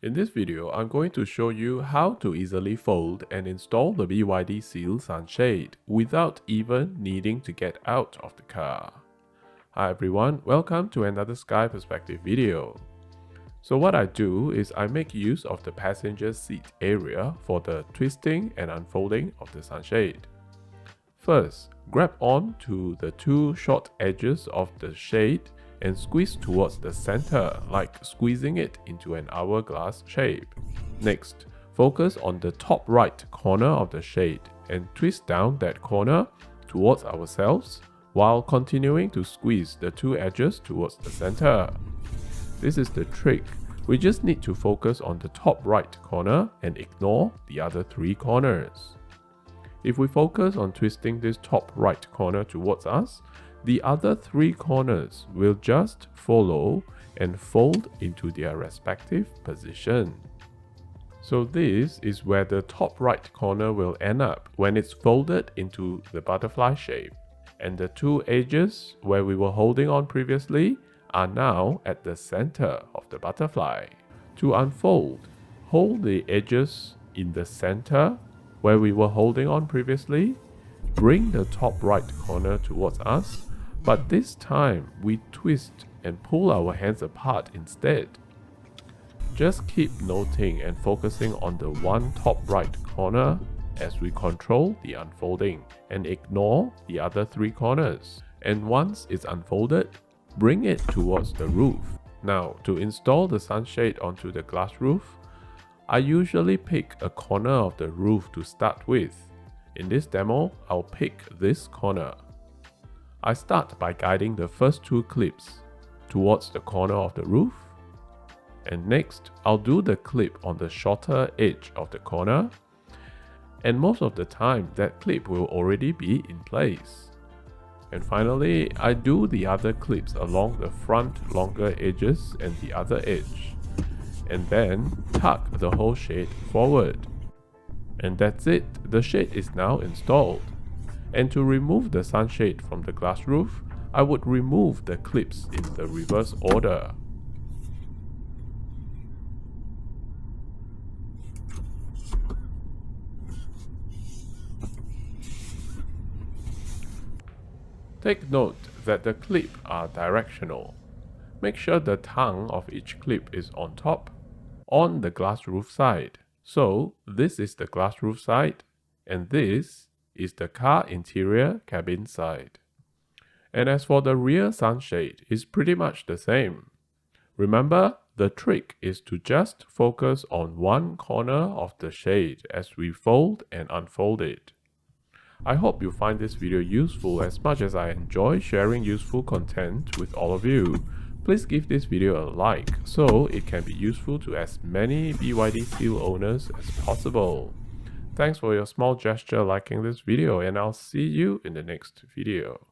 In this video, I'm going to show you how to easily fold and install the BYD Seal Sunshade without even needing to get out of the car. Hi everyone, welcome to another Sky Perspective video. So what I do is I make use of the passenger seat area for the twisting and unfolding of the sunshade. First, grab on to the two short edges of the shade and squeeze towards the center, like squeezing it into an hourglass shape. Next, focus on the top right corner of the shade and twist down that corner towards ourselves while continuing to squeeze the two edges towards the center. This is the trick. We just need to focus on the top right corner and ignore the other three corners. If we focus on twisting this top right corner towards us, the other three corners will just follow and fold into their respective position. So this is where the top right corner will end up when it's folded into the butterfly shape. And the two edges where we were holding on previously are now at the center of the butterfly. To unfold, hold the edges in the center where we were holding on previously. Bring the top right corner towards us, but this time we twist and pull our hands apart instead. Just keep noting and focusing on the one top right corner as we control the unfolding and ignore the other three corners. And once it's unfolded, bring it towards the roof. Now, to install the sunshade onto the glass roof, I usually pick a corner of the roof to start with. In this demo, I'll pick this corner. I start by guiding the first two clips towards the corner of the roof, and next I'll do the clip on the shorter edge of the corner, and most of the time that clip will already be in place. And finally, I do the other clips along the front longer edges and the other edge, and then tuck the whole shade forward. And that's it, the shade is now installed. And to remove the sunshade from the glass roof, I would remove the clips in the reverse order. Take note that the clips are directional. Make sure the tongue of each clip is on top, on the glass roof side. So this is the glass roof side, and this is the car interior cabin side. And as for the rear sunshade, it's pretty much the same. Remember, the trick is to just focus on one corner of the shade as we fold and unfold it. I hope you find this video useful as much as I enjoy sharing useful content with all of you. Please give this video a like so it can be useful to as many BYD Seal owners as possible. Thanks for your small gesture liking this video, and I'll see you in the next video.